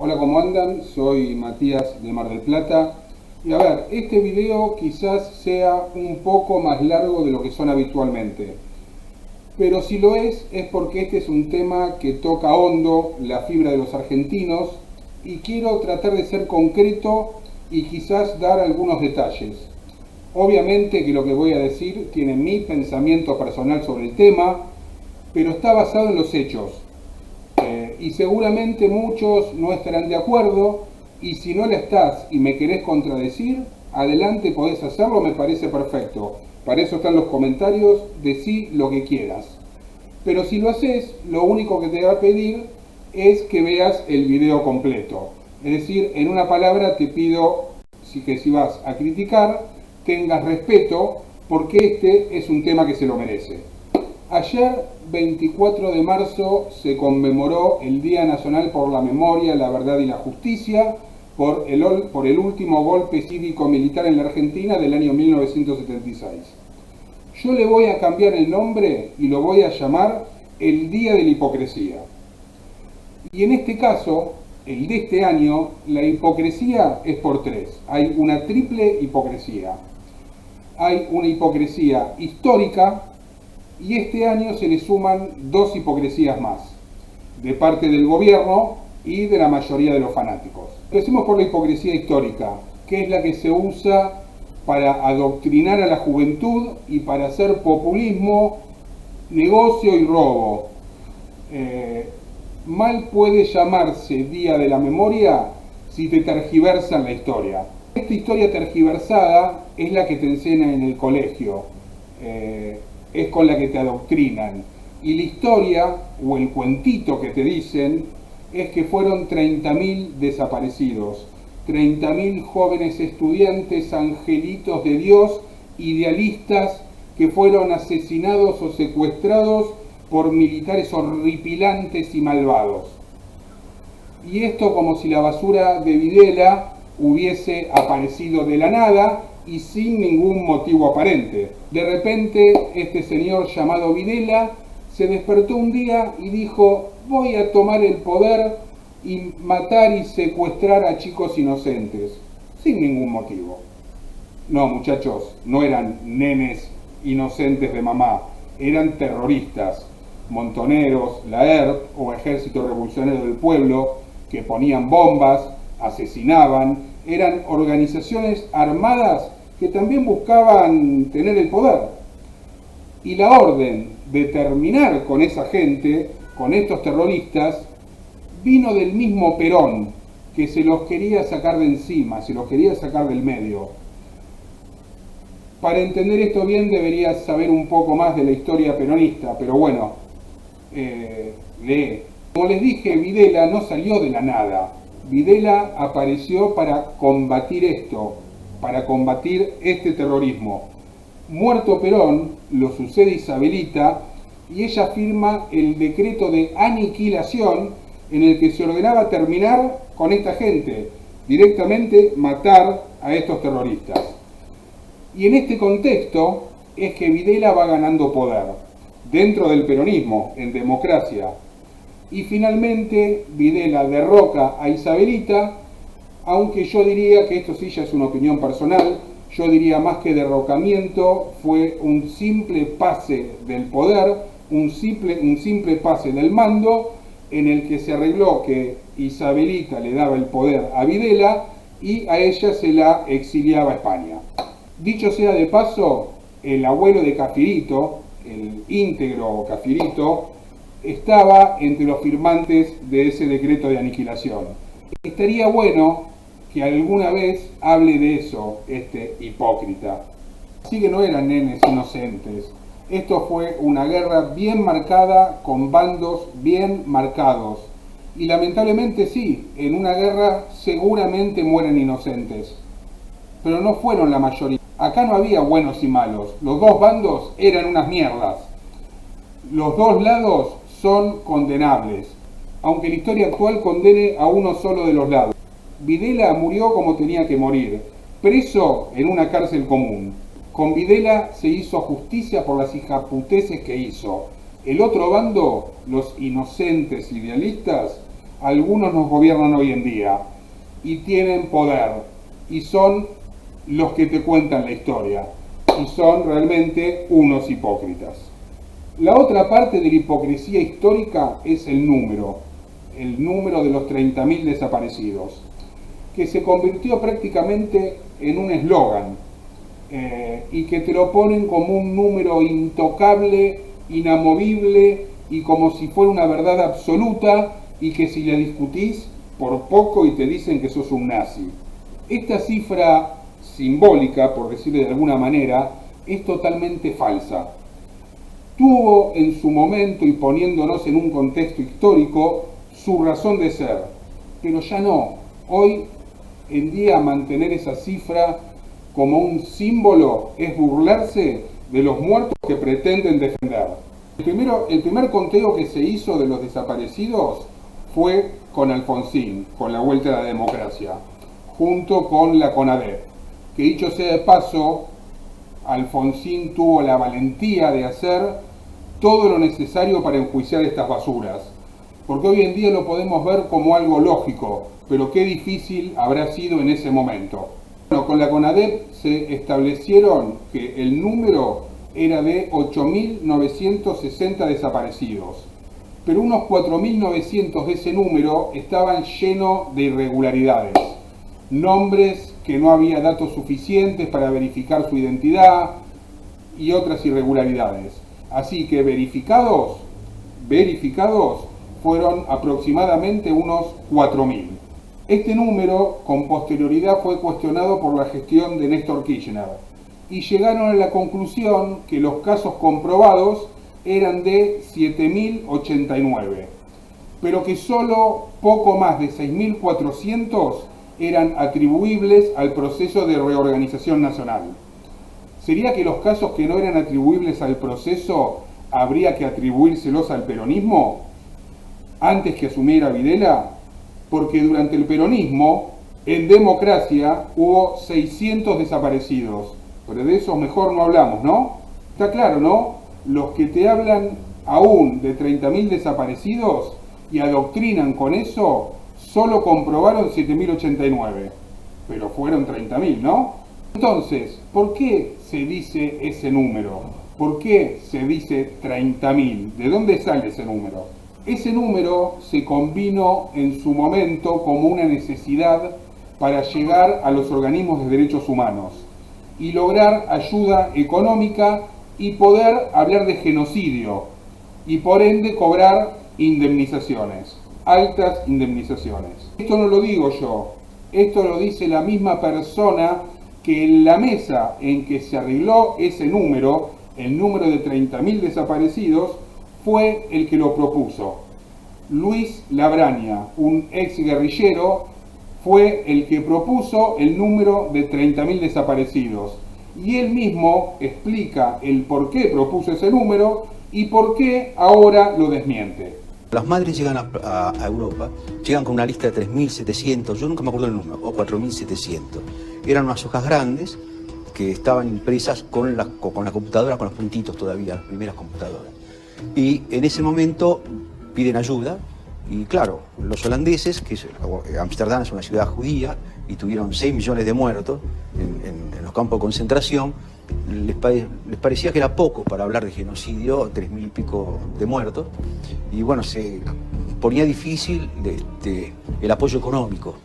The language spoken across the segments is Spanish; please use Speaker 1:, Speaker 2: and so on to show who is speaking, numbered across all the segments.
Speaker 1: Hola, ¿cómo andan? Soy Matías de Mar del Plata. Y a ver, este video quizás sea un poco más largo de lo que son habitualmente. Pero si lo es porque este es un tema que toca hondo la fibra de los argentinos y quiero tratar de ser concreto y quizás dar algunos detalles. Obviamente que lo que voy a decir tiene mi pensamiento personal sobre el tema, pero está basado en los hechos. Y seguramente muchos no estarán de acuerdo, y si no la estás y me querés contradecir, adelante, podés hacerlo, me parece perfecto. Para eso están los comentarios, decí lo que quieras. Pero si lo haces, lo único que te va a pedir es que veas el video completo. Es decir, en una palabra te pido que si vas a criticar, tengas respeto, porque este es un tema que se lo merece. Ayer, 24 de marzo, se conmemoró el Día Nacional por la Memoria, la Verdad y la Justicia, por el último golpe cívico-militar en la Argentina del año 1976. Yo le voy a cambiar el nombre y lo voy a llamar el Día de la Hipocresía. Y en este caso, el de este año, la hipocresía es por tres. Hay una triple hipocresía. Hay una hipocresía histórica, y este año se le suman dos hipocresías más, de parte del gobierno y de la mayoría de los fanáticos. Empecemos por la hipocresía histórica, que es la que se usa para adoctrinar a la juventud y para hacer populismo, negocio y robo. Mal puede llamarse Día de la Memoria si te tergiversan la historia. Esta historia tergiversada es la que te enseñan en el colegio. Es con la que te adoctrinan. Y la historia, o el cuentito que te dicen, es que fueron 30.000 desaparecidos, 30.000 jóvenes estudiantes, angelitos de Dios, idealistas, que fueron asesinados o secuestrados por militares horripilantes y malvados. Y esto como si la basura de Videla hubiese aparecido de la nada y sin ningún motivo aparente. De repente, este señor llamado Videla se despertó un día y dijo: voy a tomar el poder y matar y secuestrar a chicos inocentes, sin ningún motivo. No, muchachos, no eran nenes inocentes de mamá, eran terroristas, montoneros, la ERP o Ejército Revolucionario del Pueblo, que ponían bombas, asesinaban, eran organizaciones armadas que también buscaban tener el poder. Y la orden de terminar con esa gente, con estos terroristas, vino del mismo Perón, que se los quería sacar de encima, se los quería sacar del medio. Para entender esto bien deberías saber un poco más de la historia peronista, pero bueno, lee. Como les dije, Videla no salió de la nada. Videla apareció para combatir esto, para combatir este terrorismo. Muerto Perón, lo sucede Isabelita y ella firma el decreto de aniquilación en el que se ordenaba terminar con esta gente, directamente matar a estos terroristas. Y en este contexto es que Videla va ganando poder, dentro del peronismo, en democracia. Y finalmente Videla derroca a Isabelita, aunque yo diría que esto sí ya es una opinión personal, yo diría más que derrocamiento, fue un simple pase del poder, un simple pase del mando, en el que se arregló que Isabelita le daba el poder a Videla y a ella se la exiliaba a España. Dicho sea de paso, el abuelo de Cafirito, el íntegro Cafirito, estaba entre los firmantes de ese decreto de aniquilación. Estaría bueno que alguna vez hable de eso este hipócrita. Así que no eran nenes inocentes. Esto fue una guerra bien marcada, con bandos bien marcados. Y lamentablemente sí, en una guerra seguramente mueren inocentes. Pero no fueron la mayoría. Acá no había buenos y malos. Los dos bandos eran unas mierdas. Los dos lados son condenables, aunque la historia actual condene a uno solo de los lados. Videla murió como tenía que morir, preso en una cárcel común. Con Videla se hizo justicia por las hijaputeces que hizo. El otro bando, los inocentes idealistas, algunos nos gobiernan hoy en día y tienen poder y son los que te cuentan la historia y son realmente unos hipócritas. La otra parte de la hipocresía histórica es el número de los 30.000 desaparecidos, que se convirtió prácticamente en un eslogan y que te lo ponen como un número intocable, inamovible y como si fuera una verdad absoluta y que si la discutís por poco y te dicen que sos un nazi. Esta cifra simbólica, por decirlo de alguna manera, es totalmente falsa. Tuvo en su momento y poniéndonos en un contexto histórico su razón de ser, pero ya no. Hoy en día mantener esa cifra como un símbolo es burlarse de los muertos que pretenden defender. El primer conteo que se hizo de los desaparecidos fue con Alfonsín, con la Vuelta a la Democracia, junto con la CONADEP, que dicho sea de paso, Alfonsín tuvo la valentía de hacer todo lo necesario para enjuiciar estas basuras, porque hoy en día lo podemos ver como algo lógico, pero qué difícil habrá sido en ese momento. Bueno, con la CONADEP se establecieron que el número era de 8.960 desaparecidos, pero unos 4.900 de ese número estaban llenos de irregularidades, nombres que no había datos suficientes para verificar su identidad y otras irregularidades. Así que verificados fueron aproximadamente unos 4.000. Este número con posterioridad fue cuestionado por la gestión de Néstor Kirchner y llegaron a la conclusión que los casos comprobados eran de 7.089, pero que solo poco más de 6.400 eran atribuibles al proceso de reorganización nacional. ¿Sería que los casos que no eran atribuibles al proceso habría que atribuírselos al peronismo antes que asumiera Videla? Porque durante el peronismo, en democracia, hubo 600 desaparecidos, pero de esos mejor no hablamos, ¿no? Está claro, ¿no? Los que te hablan aún de 30.000 desaparecidos y adoctrinan con eso, solo comprobaron 7.089, pero fueron 30.000, ¿no? Entonces, ¿por qué se dice ese número? ¿Por qué se dice 30.000? ¿De dónde sale ese número? Ese número se convino en su momento como una necesidad para llegar a los organismos de derechos humanos y lograr ayuda económica y poder hablar de genocidio y por ende cobrar indemnizaciones, altas indemnizaciones. Esto no lo digo yo, esto lo dice la misma persona que en la mesa en que se arregló ese número, el número de 30.000 desaparecidos, fue el que lo propuso. Luis Labraña, un ex guerrillero, fue el que propuso el número de 30.000 desaparecidos. Y él mismo explica el por qué propuso ese número y por qué ahora lo desmiente.
Speaker 2: Las madres llegan a Europa, llegan con una lista de 3.700, yo nunca me acuerdo el número, o 4.700. Eran unas hojas grandes que estaban impresas con la computadora, con los puntitos todavía, las primeras computadoras. Y en ese momento piden ayuda y claro, los holandeses, que Ámsterdam es una ciudad judía y tuvieron 6 millones de muertos en los campos de concentración, les parecía que era poco para hablar de genocidio, 3.000 y pico de muertos, y bueno, se ponía difícil el apoyo económico.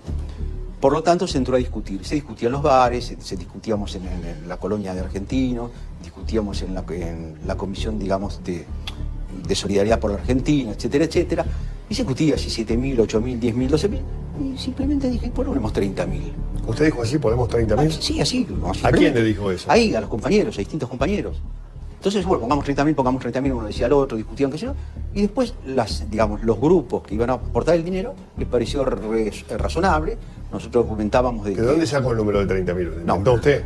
Speaker 2: Por lo tanto, se entró a discutir. Se discutía en los bares, se discutíamos en la colonia de argentinos, discutíamos en la comisión, digamos, de solidaridad por la Argentina, etcétera, etcétera. Y se discutía si 7.000, 8.000, 10.000, 12.000. Y simplemente dije, ponemos 30.000.
Speaker 3: ¿Usted dijo así, ponemos 30.000?
Speaker 2: Sí, así.
Speaker 3: ¿A quién le dijo eso?
Speaker 2: Ahí, a los compañeros, a distintos compañeros. Entonces, bueno, pongamos 30.000, uno decía al otro, discutían, qué sé yo. Y después, los grupos que iban a aportar el dinero, les pareció razonable. Nosotros comentábamos
Speaker 3: ¿De dónde sacó el número de 30.000? ¿Lo inventó usted?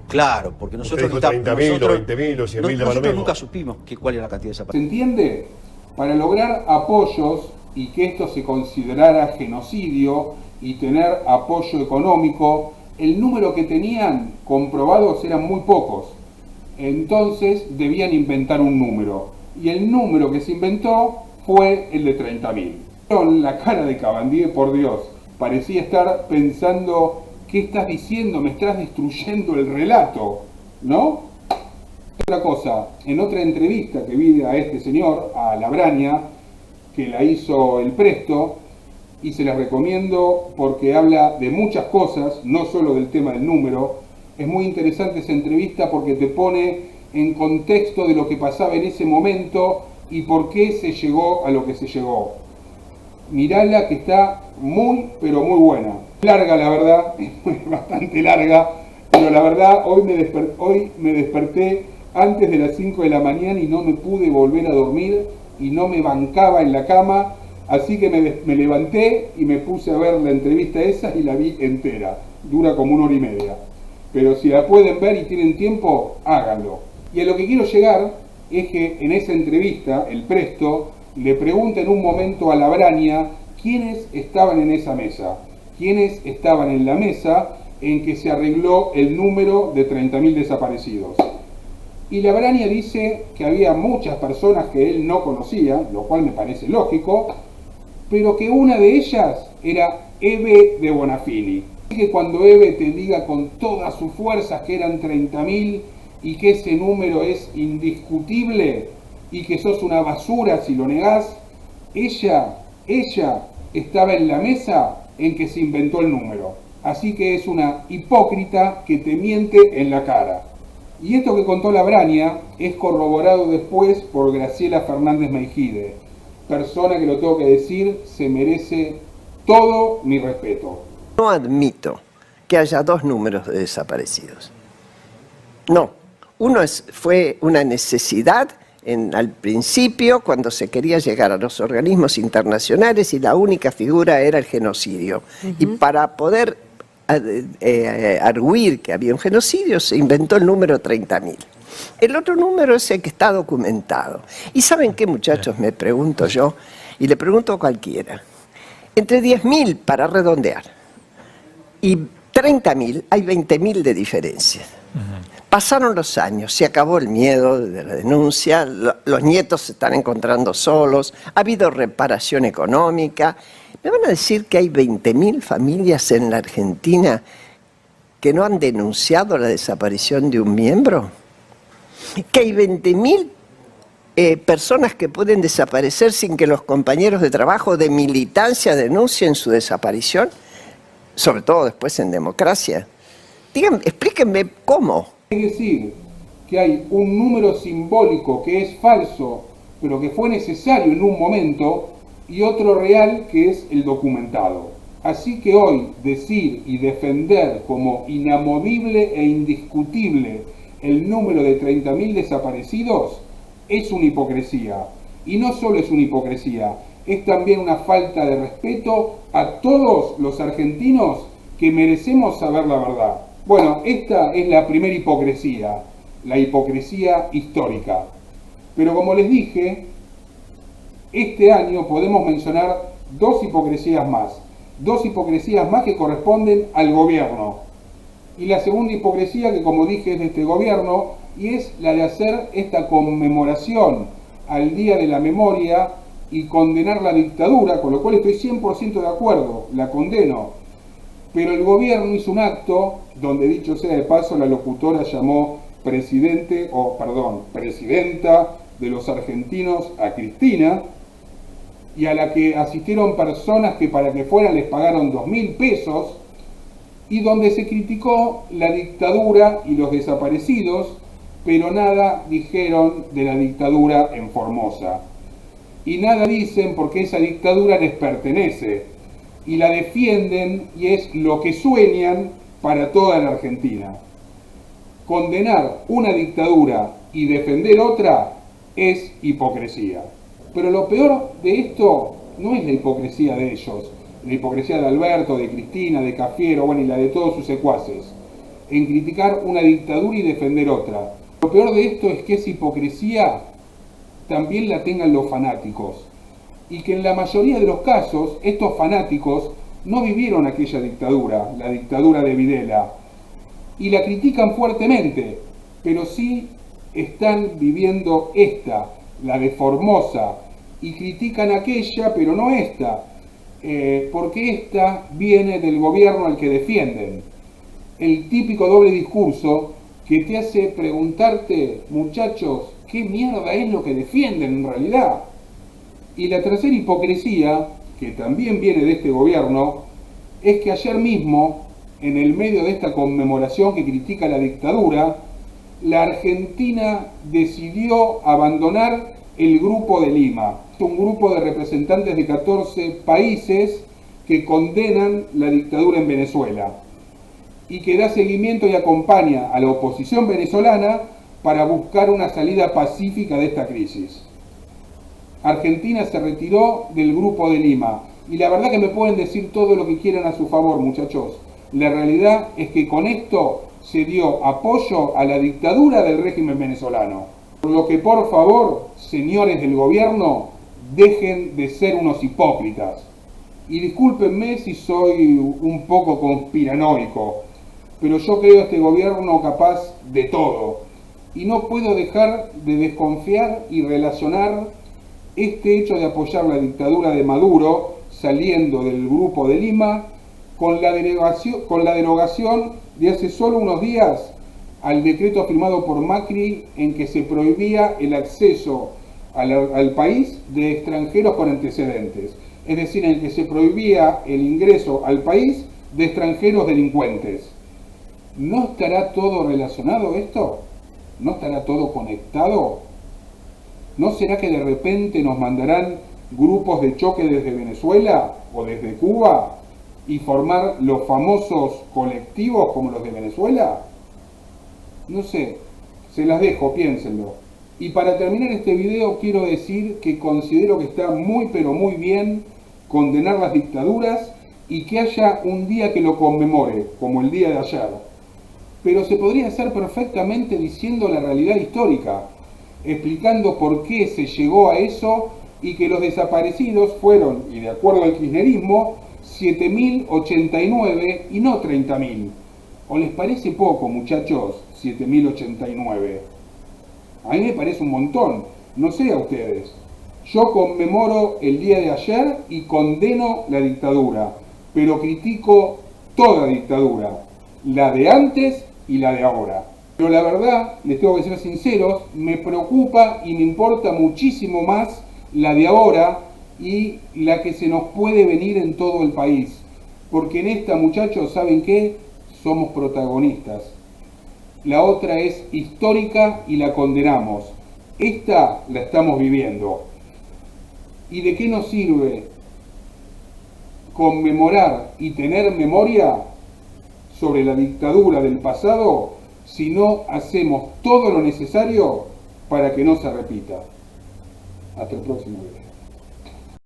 Speaker 2: Claro, porque nosotros...
Speaker 3: ¿Usted dijo 30.000 o 20.000 o 100.000 de
Speaker 2: nosotros nunca supimos cuál era la cantidad de
Speaker 1: ¿Se
Speaker 2: desaparecidos.
Speaker 1: entiende? Para lograr apoyos y que esto se considerara genocidio y tener apoyo económico, el número que tenían comprobados eran muy pocos. Entonces debían inventar un número. Y el número que se inventó fue el de 30.000. La cara de Cabandier, por Dios, parecía estar pensando, ¿qué estás diciendo? Me estás destruyendo el relato, ¿no? Otra cosa, en otra entrevista que vi a este señor, a Labraña, que la hizo El Presto, y se la recomiendo porque habla de muchas cosas, no solo del tema del número. Es muy interesante esa entrevista porque te pone en contexto de lo que pasaba en ese momento y por qué se llegó a lo que se llegó. Mirala, que está muy, pero muy buena. Larga, la verdad, es bastante larga, pero la verdad hoy me desperté antes de las 5 de la mañana y no me pude volver a dormir y no me bancaba en la cama. Así que me levanté y me puse a ver la entrevista esa y la vi entera. Dura como 1 hora y media. Pero si la pueden ver y tienen tiempo, háganlo. Y a lo que quiero llegar es que en esa entrevista, El Presto le pregunta en un momento a Labraña quiénes estaban en esa mesa. Quiénes estaban en la mesa en que se arregló el número de 30.000 desaparecidos. Y Labraña dice que había muchas personas que él no conocía, lo cual me parece lógico, pero que una de ellas era Eve de Bonafini. Así que cuando Eve te diga con todas sus fuerzas que eran 30.000 y que ese número es indiscutible y que sos una basura si lo negás, ella estaba en la mesa en que se inventó el número. Así que es una hipócrita que te miente en la cara. Y esto que contó Labraña es corroborado después por Graciela Fernández Meijide, persona que, lo tengo que decir, se merece todo mi respeto.
Speaker 4: No admito que haya 2 números de desaparecidos. No, uno fue una necesidad al principio cuando se quería llegar a los organismos internacionales y la única figura era el genocidio. Y para poder arguir que había un genocidio se inventó el número 30.000. El otro número es el que está documentado. ¿Y saben qué, muchachos? Me pregunto yo, y le pregunto a cualquiera. Entre 10.000, para redondear, y 30.000, hay 20.000 de diferencia. Pasaron los años, se acabó el miedo de la denuncia, los nietos se están encontrando solos, ha habido reparación económica. ¿Me van a decir que hay 20.000 familias en la Argentina que no han denunciado la desaparición de un miembro? ¿Que hay 20.000 personas que pueden desaparecer sin que los compañeros de trabajo de militancia denuncien su desaparición? Sobre todo después en democracia. Díganme, explíquenme cómo.
Speaker 1: Es decir, que hay un número simbólico que es falso, pero que fue necesario en un momento, y otro real que es el documentado. Así que hoy decir y defender como inamovible e indiscutible el número de 30.000 desaparecidos es una hipocresía. Y no solo es una hipocresía, es también una falta de respeto a todos los argentinos que merecemos saber la verdad. Bueno, esta es la primera hipocresía, la hipocresía histórica. Pero como les dije, este año podemos mencionar 2 hipocresías más. 2 hipocresías más que corresponden al gobierno. Y la segunda hipocresía, que como dije es de este gobierno, y es la de hacer esta conmemoración al Día de la Memoria y condenar la dictadura, con lo cual estoy 100% de acuerdo, la condeno. Pero el gobierno hizo un acto donde, dicho sea de paso, la locutora llamó presidenta de los argentinos a Cristina, y a la que asistieron personas que para que fueran les pagaron 2.000 pesos, y donde se criticó la dictadura y los desaparecidos, pero nada dijeron de la dictadura en Formosa. Y nada dicen porque esa dictadura les pertenece, y la defienden y es lo que sueñan para toda la Argentina. Condenar una dictadura y defender otra es hipocresía. Pero lo peor de esto no es la hipocresía de ellos, la hipocresía de Alberto, de Cristina, de Cafiero, bueno, y la de todos sus secuaces, en criticar una dictadura y defender otra. Lo peor de esto es que esa hipocresía también la tengan los fanáticos, y que en la mayoría de los casos estos fanáticos no vivieron aquella dictadura, la dictadura de Videla, y la critican fuertemente, pero sí están viviendo esta, la de Formosa, y critican aquella, pero no esta, porque esta viene del gobierno al que defienden. El típico doble discurso que te hace preguntarte, muchachos, ¿qué mierda es lo que defienden en realidad? Y la tercera hipocresía, que también viene de este gobierno, es que ayer mismo, en el medio de esta conmemoración que critica la dictadura, la Argentina decidió abandonar el Grupo de Lima, un grupo de representantes de 14 países que condenan la dictadura en Venezuela y que da seguimiento y acompaña a la oposición venezolana para buscar una salida pacífica de esta crisis. Argentina se retiró del Grupo de Lima y la verdad que me pueden decir todo lo que quieran a su favor, muchachos. La realidad es que con esto se dio apoyo a la dictadura del régimen venezolano. Por lo que, por favor, señores del gobierno, dejen de ser unos hipócritas. Y discúlpenme si soy un poco conspiranoico, pero yo creo a este gobierno capaz de todo. Y no puedo dejar de desconfiar y relacionar este hecho de apoyar la dictadura de Maduro, saliendo del Grupo de Lima, con la derogación de hace solo unos días al decreto firmado por Macri en que se prohibía el acceso al país de extranjeros con antecedentes. Es decir, en el que se prohibía el ingreso al país de extranjeros delincuentes. ¿No estará todo relacionado esto? ¿No estará todo conectado? ¿No será que de repente nos mandarán grupos de choque desde Venezuela o desde Cuba y formar los famosos colectivos como los de Venezuela? No sé, se las dejo, piénsenlo. Y para terminar este video quiero decir que considero que está muy pero muy bien condenar las dictaduras y que haya un día que lo conmemore, como el día de ayer. Pero se podría hacer perfectamente diciendo la realidad histórica, explicando por qué se llegó a eso y que los desaparecidos fueron, y de acuerdo al kirchnerismo, 7.089 y no 30.000. ¿O les parece poco, muchachos, 7.089? A mí me parece un montón, no sé a ustedes. Yo conmemoro el día de ayer y condeno la dictadura, pero critico toda dictadura, la de antes y la de ahora. Pero la verdad, les tengo que ser sinceros, me preocupa y me importa muchísimo más la de ahora y la que se nos puede venir en todo el país. Porque en esta, muchachos, ¿saben qué? Somos protagonistas. La otra es histórica y la condenamos. Esta la estamos viviendo. ¿Y de qué nos sirve conmemorar y tener memoria sobre la dictadura del pasado si no hacemos todo lo necesario para que no se repita? Hasta el próximo video.